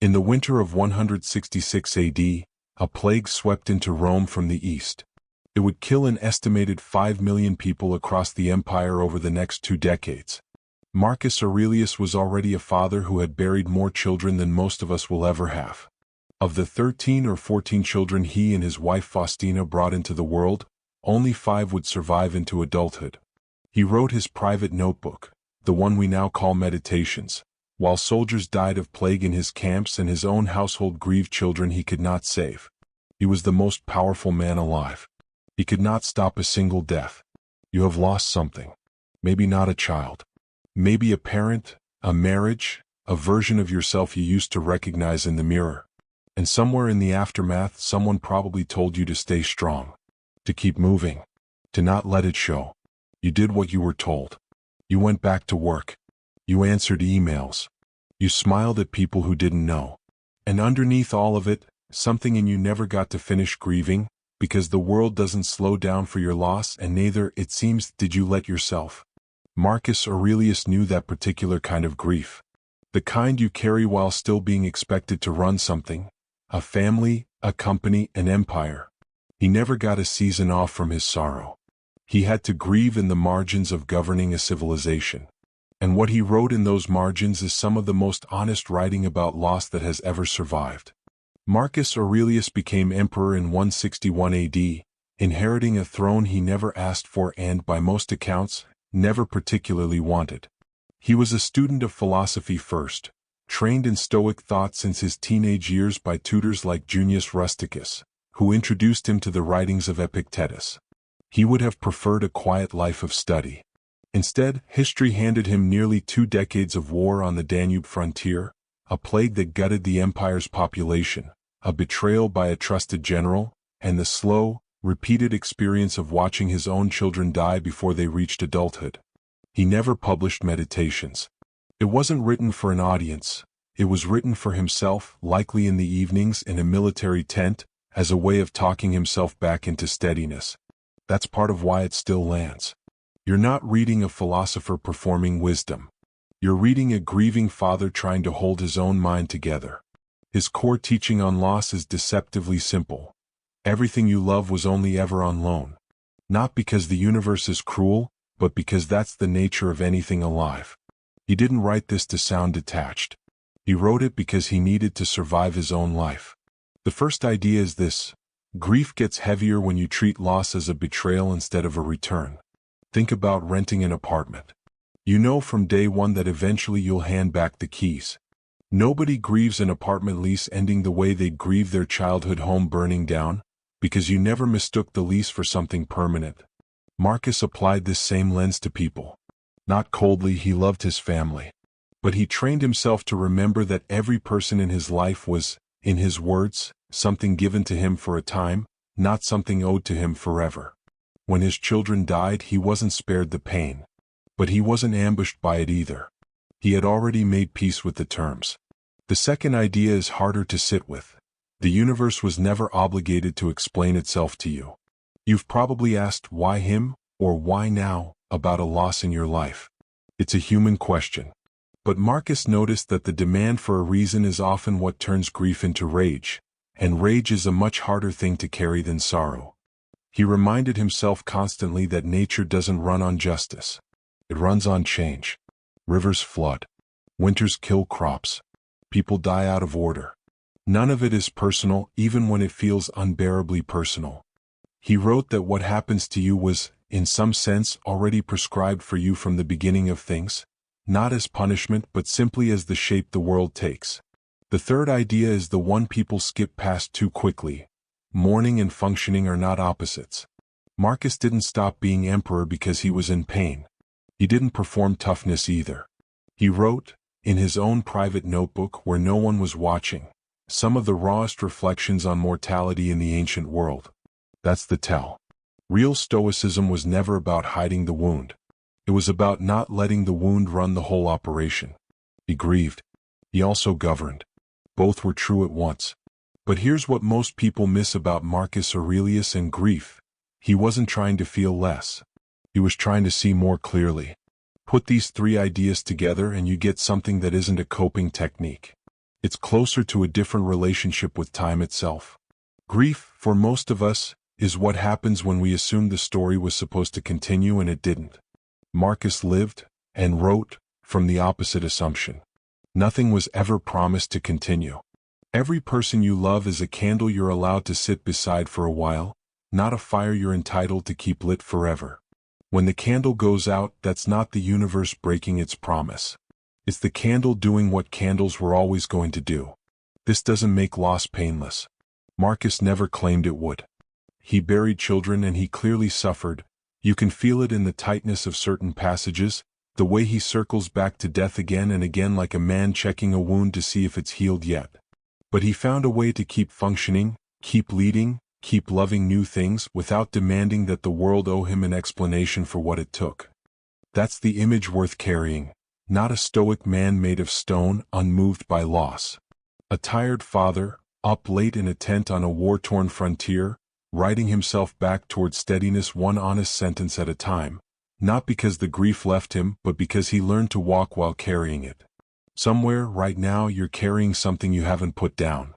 In the winter of 166 AD, a plague swept into Rome from the east. It would kill an estimated 5 million people across the empire over the next 2 decades. Marcus Aurelius was already a father who had buried more children than most of us will ever have. Of the 13 or 14 children he and his wife Faustina brought into the world, only 5 would survive into adulthood. He wrote his private notebook, the one we now call Meditations, while soldiers died of plague in his camps and his own household grieved children he could not save. He was the most powerful man alive. He could not stop a single death. You have lost something. Maybe not a child. Maybe a parent, a marriage, a version of yourself you used to recognize in the mirror. And somewhere in the aftermath, someone probably told you to stay strong, to keep moving, to not let it show. You did what you were told. You went back to work. You answered emails. You smiled at people who didn't know. And underneath all of it, something in you never got to finish grieving, because the world doesn't slow down for your loss, and neither, it seems, did you let yourself. Marcus Aurelius knew that particular kind of grief. The kind you carry while still being expected to run something, a family, a company, an empire. He never got a season off from his sorrow. He had to grieve in the margins of governing a civilization. And what he wrote in those margins is some of the most honest writing about loss that has ever survived. Marcus Aurelius became emperor in 161 AD, inheriting a throne he never asked for and, by most accounts, never particularly wanted. He was a student of philosophy first, trained in Stoic thought since his teenage years by tutors like Junius Rusticus, who introduced him to the writings of Epictetus. He would have preferred a quiet life of study. Instead, history handed him nearly 2 decades of war on the Danube frontier, a plague that gutted the empire's population, a betrayal by a trusted general, and the slow, repeated experience of watching his own children die before they reached adulthood. He never published Meditations. It wasn't written for an audience. It was written for himself, likely in the evenings in a military tent, as a way of talking himself back into steadiness. That's part of why it still lands. You're not reading a philosopher performing wisdom. You're reading a grieving father trying to hold his own mind together. His core teaching on loss is deceptively simple. Everything you love was only ever on loan. Not because the universe is cruel, but because that's the nature of anything alive. He didn't write this to sound detached. He wrote it because he needed to survive his own life. The first idea is this: grief gets heavier when you treat loss as a betrayal instead of a return. Think about renting an apartment. You know from day one that eventually you'll hand back the keys. Nobody grieves an apartment lease ending the way they'd grieve their childhood home burning down, because you never mistook the lease for something permanent. Marcus applied this same lens to people. Not coldly, he loved his family. But he trained himself to remember that every person in his life was, in his words, something given to him for a time, not something owed to him forever. When his children died, he wasn't spared the pain. But he wasn't ambushed by it either. He had already made peace with the terms. The second idea is harder to sit with. The universe was never obligated to explain itself to you. You've probably asked why him, or why now, about a loss in your life. It's a human question. But Marcus noticed that the demand for a reason is often what turns grief into rage, and rage is a much harder thing to carry than sorrow. He reminded himself constantly that nature doesn't run on justice. It runs on change. Rivers flood. Winters kill crops. People die out of order. None of it is personal, even when it feels unbearably personal. He wrote that what happens to you was, in some sense, already prescribed for you from the beginning of things, not as punishment but simply as the shape the world takes. The third idea is the one people skip past too quickly. Mourning and functioning are not opposites. Marcus didn't stop being emperor because he was in pain. He didn't perform toughness either. He wrote, in his own private notebook where no one was watching, some of the rawest reflections on mortality in the ancient world. That's the tell. Real Stoicism was never about hiding the wound. It was about not letting the wound run the whole operation. He grieved. He also governed. Both were true at once. But here's what most people miss about Marcus Aurelius and grief. He wasn't trying to feel less. He was trying to see more clearly. Put these 3 ideas together and you get something that isn't a coping technique. It's closer to a different relationship with time itself. Grief, for most of us, is what happens when we assume the story was supposed to continue and it didn't. Marcus lived and wrote from the opposite assumption. Nothing was ever promised to continue. Every person you love is a candle you're allowed to sit beside for a while, not a fire you're entitled to keep lit forever. When the candle goes out, that's not the universe breaking its promise. It's the candle doing what candles were always going to do. This doesn't make loss painless. Marcus never claimed it would. He buried children and he clearly suffered. You can feel it in the tightness of certain passages, the way he circles back to death again and again like a man checking a wound to see if it's healed yet. But he found a way to keep functioning, keep leading, keep loving new things without demanding that the world owe him an explanation for what it took. That's the image worth carrying, not a stoic man made of stone, unmoved by loss. A tired father, up late in a tent on a war-torn frontier, writing himself back toward steadiness one honest sentence at a time, not because the grief left him but because he learned to walk while carrying it. Somewhere, right now, you're carrying something you haven't put down.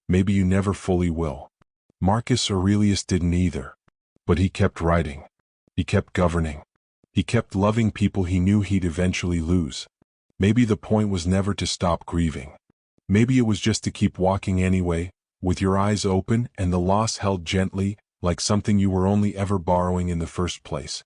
Maybe you never fully will. Marcus Aurelius didn't either. But he kept writing. He kept governing. He kept loving people he knew he'd eventually lose. Maybe the point was never to stop grieving. Maybe it was just to keep walking anyway, with your eyes open and the loss held gently, like something you were only ever borrowing in the first place.